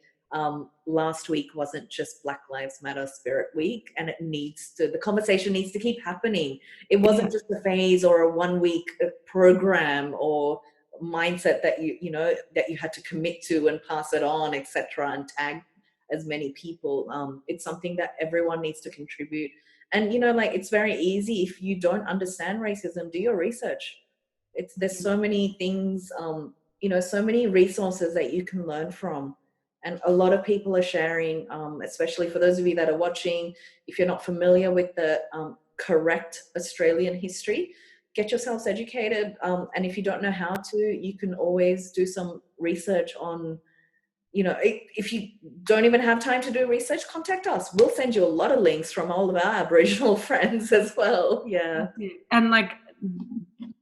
last week wasn't just Black Lives Matter Spirit Week, and the conversation needs to keep happening. It wasn't just a phase or a 1 week program or mindset that that you had to commit to and pass it on, etc., and tag as many people. It's something that everyone needs to contribute. And, you know, like, it's very easy if you don't understand racism, do your research. There's so many things, you know, so many resources that you can learn from. And a lot of people are sharing, especially for those of you that are watching, if you're not familiar with the correct Australian history, get yourselves educated. And if you don't know how to, you can always do some research on, you know, if you don't even have time to do research, contact us. We'll send you a lot of links from all of our Aboriginal friends as well. Yeah. And like,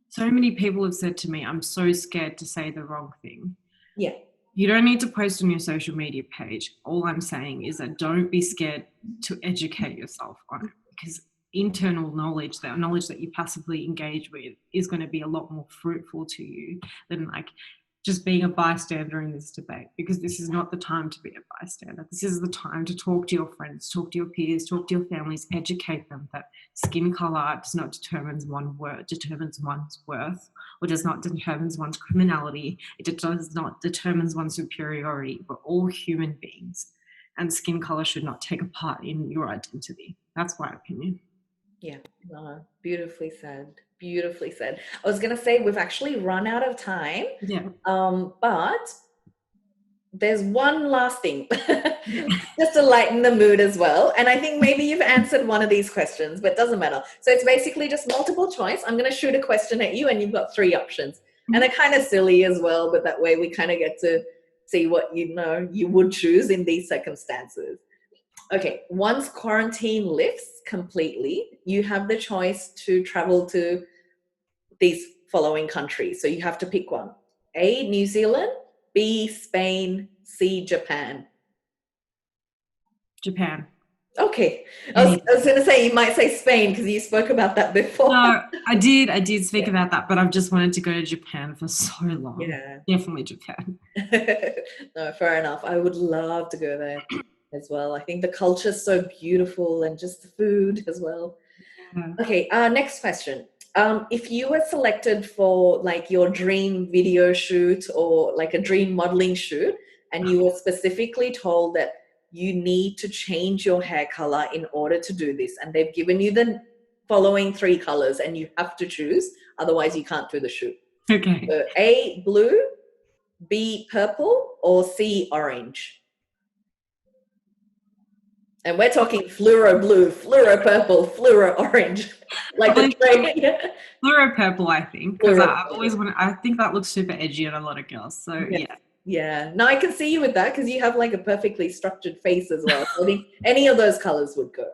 so many people have said to me, I'm so scared to say the wrong thing. Yeah. You don't need to post on your social media page. All I'm saying is that don't be scared to educate yourself on it, because internal knowledge, that knowledge that you passively engage with, is going to be a lot more fruitful to you than like just being a bystander in this debate, because this is not the time to be a bystander. This is the time to talk to your friends, talk to your peers, talk to your families, educate them that skin color does not determine determines one's worth, or does not determine one's criminality. It does not determine one's superiority. We're all human beings, and skin color should not take a part in your identity. That's my opinion. Yeah, beautifully said. Beautifully said. I was going to say we've actually run out of time. Yeah. But there's one last thing, just to lighten the mood as well. And I think maybe you've answered one of these questions, but it doesn't matter. So it's basically just multiple choice. I'm going to shoot a question at you, and you've got 3 options. And they're kind of silly as well, but that way we kind of get to see what you would choose in these circumstances. Okay, once quarantine lifts completely, you have the choice to travel to these following countries. So you have to pick one. A, New Zealand, B, Spain, C, Japan. Japan. Okay. I was going to say, you might say Spain because you spoke about that before. No, I did speak about that, but I've just wanted to go to Japan for so long. Yeah. Definitely Japan. No, fair enough. I would love to go there as well. I think the culture is so beautiful, and just the food as well. Yeah. Okay, next question. If you were selected for like your dream video shoot or like a dream modeling shoot, and you were specifically told that you need to change your hair color in order to do this, and they've given you the following 3 colors and you have to choose, otherwise you can't do the shoot. Okay. So A, blue, B, purple, or C, orange. And we're talking fluoro blue, fluoro purple, fluoro orange. Like the train. Fluoro purple, I think, because I think that looks super edgy on a lot of girls. So yeah. Yeah. No, I can see you with that because you have like a perfectly structured face as well. So I think any of those colors would go.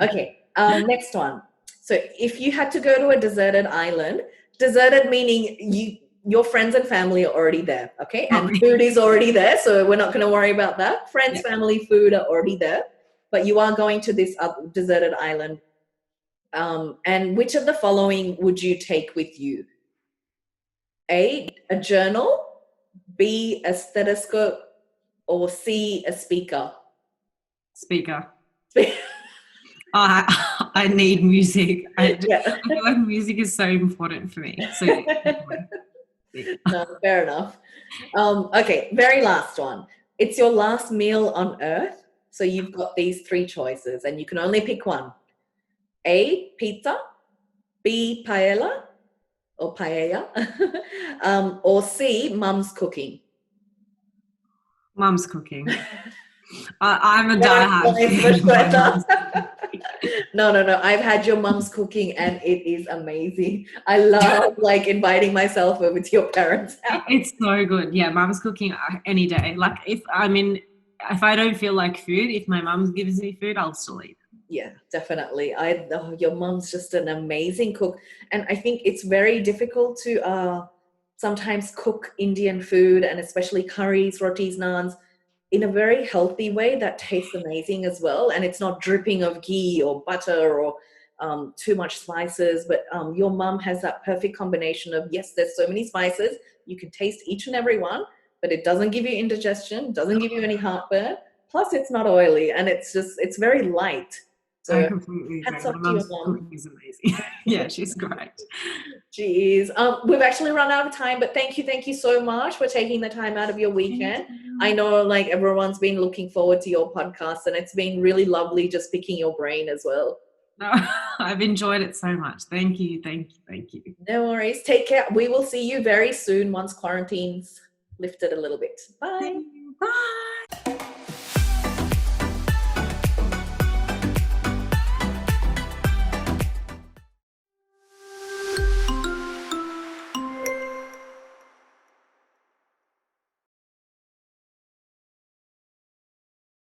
Okay. Next one. So if you had to go to a deserted island, deserted meaning your friends and family are already there, okay? And Probably. food is already there, so we're not going to worry about that. Friends, Yeah. family, food are already there, but you are going to this deserted island. And which of the following would you take with you? A journal, B, a stethoscope, or C, a speaker? Speaker. I need music. I feel like music is so important for me. So no, fair enough. Okay, very last one. It's your last meal on Earth, so you've got these three choices, and you can only pick one. A, pizza, B, paella, or paella, or C, mum's cooking. Mum's cooking. I'm a diehard fan. No. I've had your mum's cooking and it is amazing. I love like inviting myself over to your parents' house. It's so good. Yeah, mum's cooking any day. Like if I don't feel like food, if my mum gives me food, I'll still eat. Yeah, definitely. Your mum's just an amazing cook, and I think it's very difficult to sometimes cook Indian food, and especially curries, rotis, naans, in a very healthy way that tastes amazing as well, and it's not dripping of ghee or butter or too much spices. But your mum has that perfect combination of, yes, there's so many spices, you can taste each and every one, but it doesn't give you indigestion, doesn't give you any heartburn. Plus, it's not oily, and it's very light. So I completely agree. hats off My to your mum's mum. cooking is amazing. Yeah, she's great. Jeez. We've actually run out of time, but thank you so much for taking the time out of your weekend. I know like everyone's been looking forward to your podcast, and it's been really lovely just picking your brain as well. No, I've enjoyed it so much. Thank you. No worries. Take care. We will see you very soon once quarantine's lifted a little bit. Bye. Bye.